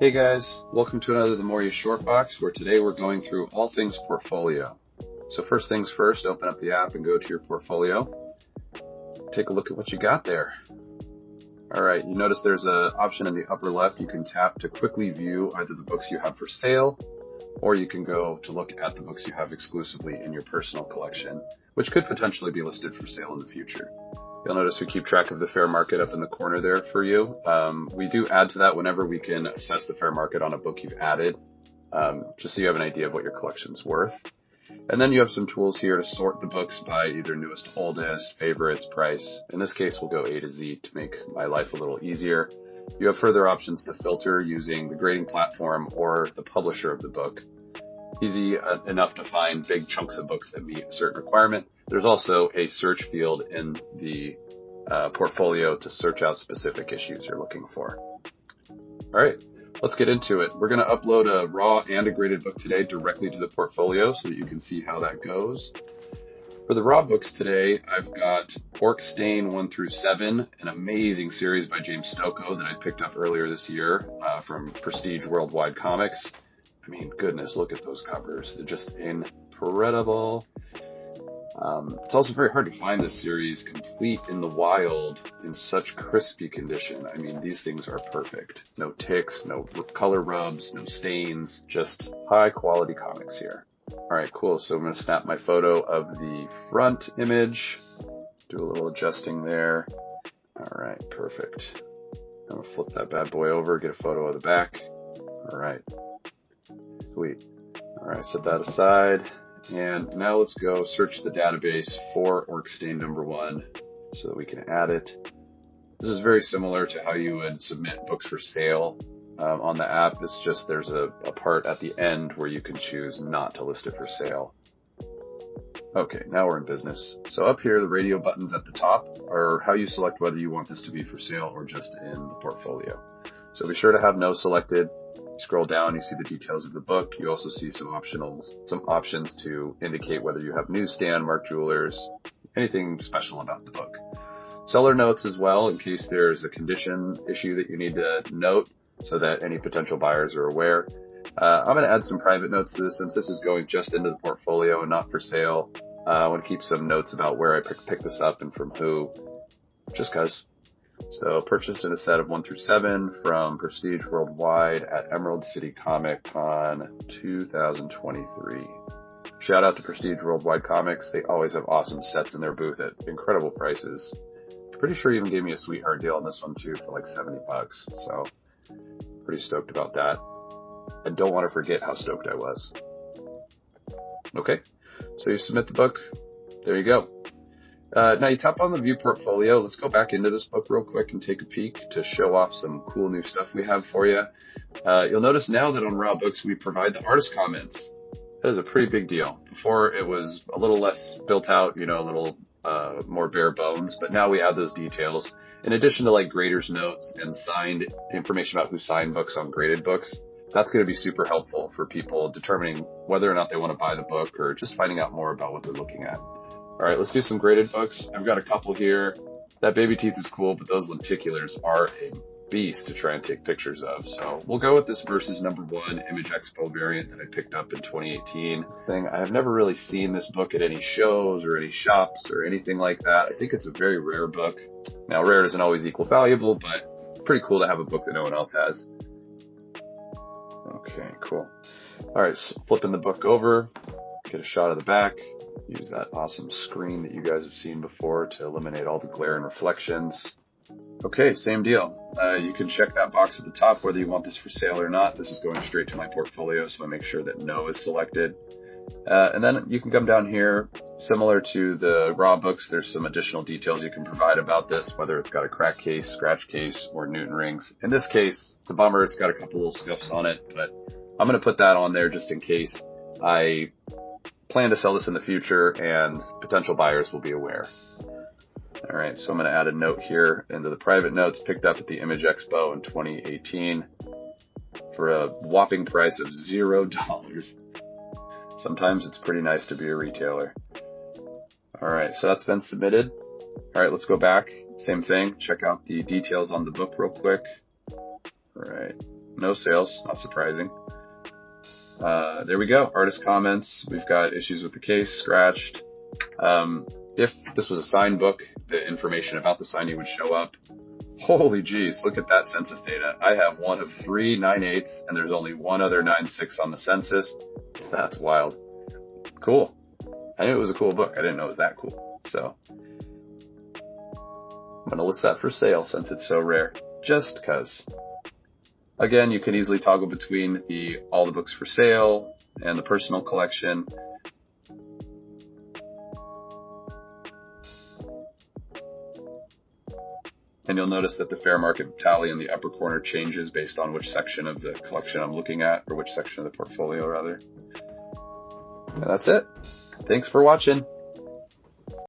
Hey guys, welcome to another The More You Shortbox, where today we're going through all things portfolio. So first things first, open up the app and go to your portfolio. Take a look at what you got there. All right, you notice there's an option in the upper left you can tap to quickly view either the books you have for sale, or you can go to look at the books you have exclusively in your personal collection, which could potentially be listed for sale in the future. You'll notice we keep track of the fair market up in the corner there for you. We do add to that whenever we can assess the fair market on a book you've added, just so you have an idea of what your collection's worth. And then you have some tools here to sort the books by either newest to oldest, favorites, price. In this case, we'll go A to Z to make my life a little easier. You have further options to filter using the grading platform or the publisher of the book. Easy enough to find big chunks of books that meet a certain requirement. There's also a search field in the portfolio to search out specific issues you're looking for. All right, let's get into it. We're going to upload a raw and a graded book today directly to the portfolio so that you can see how that goes. For the raw books today, I've got Orc Stain 1 through 7, an amazing series by James Stokoe that I picked up earlier this year from Prestige Worldwide Comics. I mean, goodness, look at those covers. They're just incredible. It's also very hard to find this series complete in the wild in such crispy condition. I mean, these things are perfect. No ticks, no color rubs, no stains, just high quality comics here. All right, cool. So I'm going to snap my photo of the front image, do a little adjusting there. All right, perfect. I'm going to flip that bad boy over, get a photo of the back. All right. Sweet. All right, set that aside. And now let's go search the database for Orc Stain number 1 so that we can add it. This is very similar to how you would submit books for sale on the app. It's just there's a part at the end where you can choose not to list it for sale. Okay, now we're in business. So up here, the radio buttons at the top are how you select whether you want this to be for sale or just in the portfolio. So be sure to have no selected. Scroll down, you see the details of the book. You also see some options to indicate whether you have newsstand, marked jewelers, anything special about the book. Seller notes as well, in case there's a condition issue that you need to note so that any potential buyers are aware. I'm going to add some private notes to this since this is going just into the portfolio and not for sale. I want to keep some notes about where I picked this up and from who, just because. So purchased in a set of 1 through 7 from Prestige Worldwide at Emerald City Comic Con 2023. Shout out to Prestige Worldwide Comics. They always have awesome sets in their booth at incredible prices. Pretty sure he even gave me a sweetheart deal on this one too for like $70. So pretty stoked about that. I don't want to forget how stoked I was. Okay, so you submit the book. There you go. Now you tap on the view portfolio. Let's go back into this book real quick and take a peek to show off some cool new stuff we have for you. You'll notice now that on raw books, we provide the artist comments. That is a pretty big deal. Before it was a little less built out, a little more bare bones, but now we add those details. In addition to like graders notes and signed information about who signed books on graded books, that's going to be super helpful for people determining whether or not they want to buy the book or just finding out more about what they're looking at. All right, let's do some graded books. I've got a couple here. That baby teeth is cool, but those lenticulars are a beast to try and take pictures of. So we'll go with this Versus number 1 Image Expo variant that I picked up in 2018. I have never really seen this book at any shows or any shops or anything like that. I think it's a very rare book. Now, rare doesn't always equal valuable, but pretty cool to have a book that no one else has. Okay, cool. All right, so flipping the book over, get a shot of the back. Use that awesome screen that you guys have seen before to eliminate all the glare and reflections. Okay, same deal. You can check that box at the top whether you want this for sale or not. This is going straight to my portfolio, so I make sure that no is selected. And then you can come down here. Similar to the raw books, there's some additional details you can provide about this, whether it's got a crack case, scratch case, or Newton rings. In this case, it's a bummer. It's got a couple little scuffs on it, but I'm going to put that on there just in case. I plan to sell this in the future and potential buyers will be aware. All right, so I'm going to add a note here into the private notes picked up at the Image Expo in 2018 for a whopping price of $0. Sometimes it's pretty nice to be a retailer. All right, so that's been submitted. All right, let's go back. Same thing. Check out the details on the book real quick. All right, No sales, not surprising. There we go. Artist comments. We've got issues with the case, scratched. If this was a signed book, the information about the signing would show up. Holy geez, look at that census data. I have one of 3 9/8, and there's only one other 9/6 on the census. That's wild. Cool. I knew it was a cool book. I didn't know it was that cool. So I'm going to list that for sale since it's so rare. Just because. Again, you can easily toggle between all the books for sale and the personal collection. And you'll notice that the fair market tally in the upper corner changes based on which section of the collection I'm looking at, or which section of the portfolio rather. And that's it. Thanks for watching.